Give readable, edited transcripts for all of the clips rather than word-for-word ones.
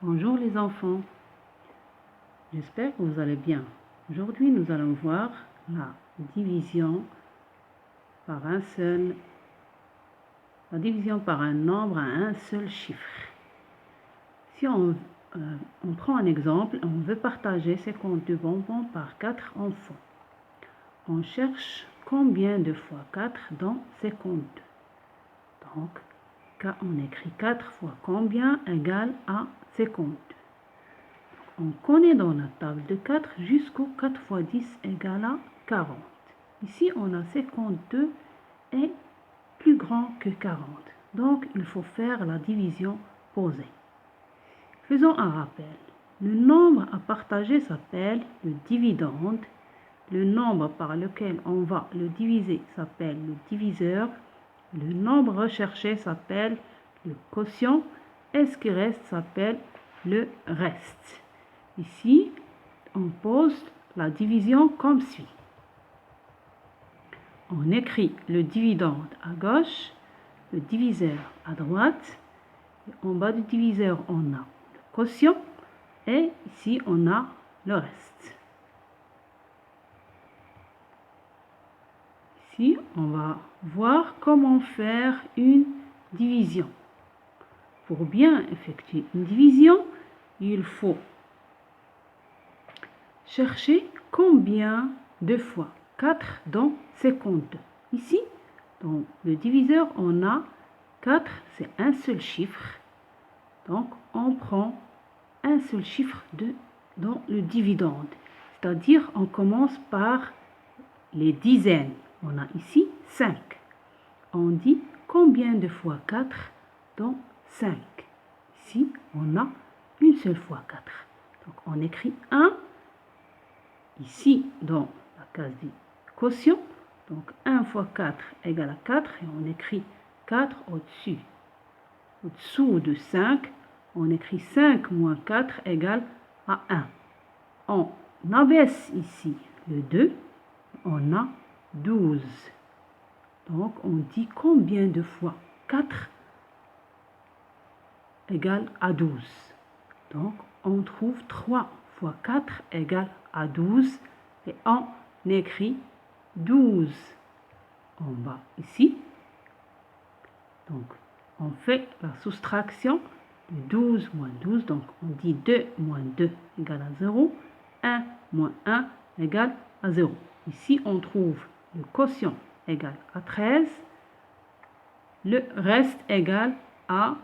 Bonjour les enfants, j'espère que vous allez bien. Aujourd'hui, nous allons voir la division par un nombre à un seul chiffre. Si on prend un exemple, on veut partager 52 bonbons par 4 enfants. On cherche combien de fois 4 dans 52. Donc, on écrit 4 fois combien égale à 52. On connaît dans la table de 4 jusqu'au 4 fois 10 égale à 40. Ici, on a 52 est plus grand que 40. Donc, il faut faire la division posée. Faisons un rappel. Le nombre à partager s'appelle le dividende. Le nombre par lequel on va le diviser s'appelle le diviseur. Le nombre recherché s'appelle le quotient. Et ce qui reste s'appelle le reste. Ici, on pose la division comme suit. On écrit le dividende à gauche, le diviseur à droite. Et en bas du diviseur, on a le quotient. Et ici, on a le reste. Ici, on va voir comment faire une division. Pour bien effectuer une division, il faut chercher combien de fois 4 dans 52. Ici, dans le diviseur, on a 4, c'est un seul chiffre. Donc, on prend un seul chiffre dans le dividende. C'est-à-dire, on commence par les dizaines. On a ici 5. On dit combien de fois 4 dans 5. Ici, on a une seule fois 4. Donc, on écrit 1. Ici, dans la case du quotient, donc 1 fois 4 égale à 4, et on écrit 4 au-dessus. Au-dessous de 5, on écrit 5 moins 4 égale à 1. On abaisse ici le 2, on a 12. Donc, on dit combien de fois 4 égale à 12. Donc, on trouve 3 fois 4 égale à 12 et on écrit 12 en bas ici. Donc, on fait la soustraction de 12 moins 12. Donc, on dit 2 moins 2 égale à 0. 1 moins 1 égale à 0. Ici, on trouve le quotient égale à 13. Le reste égale à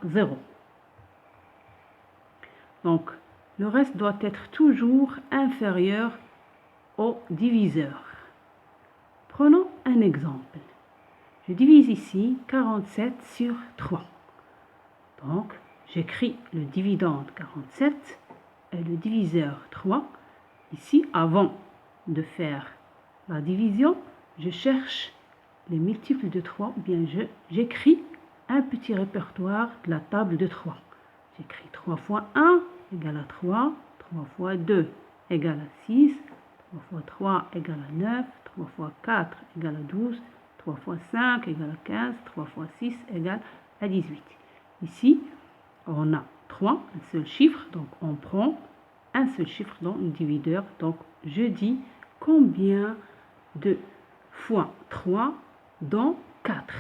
0. Donc, le reste doit être toujours inférieur au diviseur. Prenons un exemple. Je divise ici 47 sur 3. Donc, j'écris le dividende 47 et le diviseur 3. Ici, avant de faire la division, je cherche les multiples de 3, ou bien j'écris un petit répertoire de la table de 3. J'écris 3 fois 1 égale à 3, 3 fois 2 égale à 6, 3 fois 3 égale à 9, 3 fois 4 égale à 12, 3 fois 5 égale à 15, 3 fois 6 égale à 18. Ici, on a 3, un seul chiffre, donc on prend un seul chiffre dans le diviseur. Donc, je dis combien de fois 3 dans 4.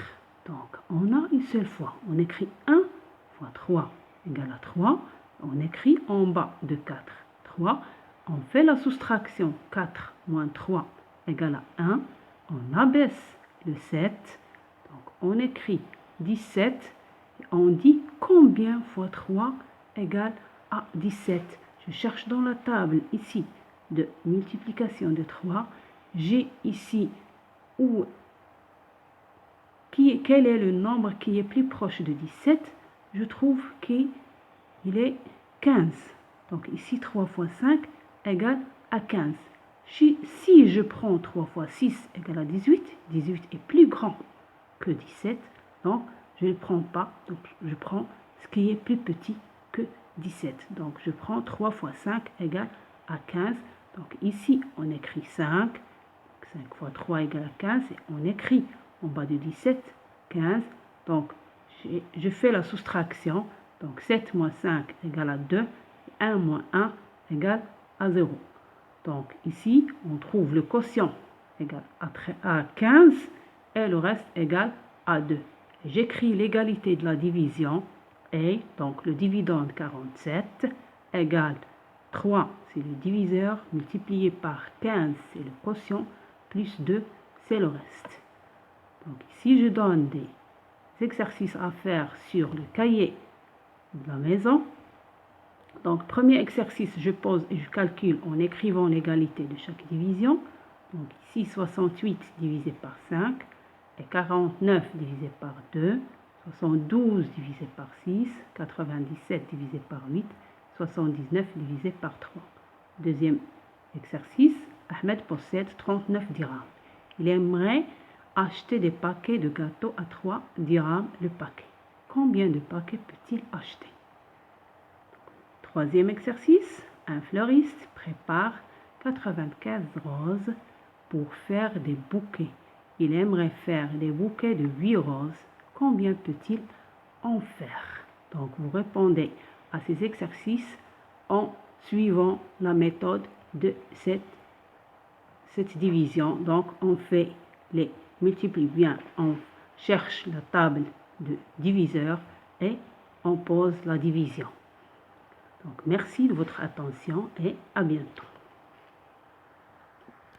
Donc, on a une seule fois. On écrit 1 fois 3 égale à 3. On écrit en bas de 4, 3. On fait la soustraction 4 moins 3 égale à 1. On abaisse le 7. Donc, on écrit 17. Et on dit combien fois 3 égale à 17. Je cherche dans la table ici de multiplication de 3. J'ai ici quel est le nombre qui est plus proche de 17. Je trouve qu'il est 15. Donc ici 3 fois 5 égale à 15. Si je prends 3 fois 6 égale à 18, 18 est plus grand que 17. Donc je ne prends pas, donc je prends ce qui est plus petit que 17. Donc je prends 3 fois 5 égale à 15. Donc ici on écrit 5. 5 fois 3 égale à 15. Et on écrit en bas de 17, 15. Donc je fais la soustraction. Donc 7 moins 5 égale à 2. Et 1 moins 1 égale à 0. Donc ici, on trouve le quotient égal à 15 et le reste égal à 2. J'écris l'égalité de la division et donc le dividende 47 égale 3, c'est le diviseur, multiplié par 15, c'est le quotient, plus 2, c'est le reste. Donc ici, je donne des exercices à faire sur le cahier de la maison. Donc, premier exercice, je pose et je calcule en écrivant l'égalité de chaque division. Donc ici, 68 divisé par 5 et 49 divisé par 2, 72 divisé par 6, 97 divisé par 8, 79 divisé par 3. Deuxième exercice, Ahmed possède 39 dirhams. Il aimerait acheter des paquets de gâteaux à 3 dirhams le paquet. Combien de paquets peut-il acheter? Troisième exercice, un fleuriste prépare 95 roses pour faire des bouquets. Il aimerait faire des bouquets de 8 roses. Combien peut-il en faire? Donc, vous répondez à ces exercices en suivant la méthode de cette division. Donc, on fait les multiples bien, on cherche la table de diviseur et on pose la division. Donc, merci de votre attention et à bientôt.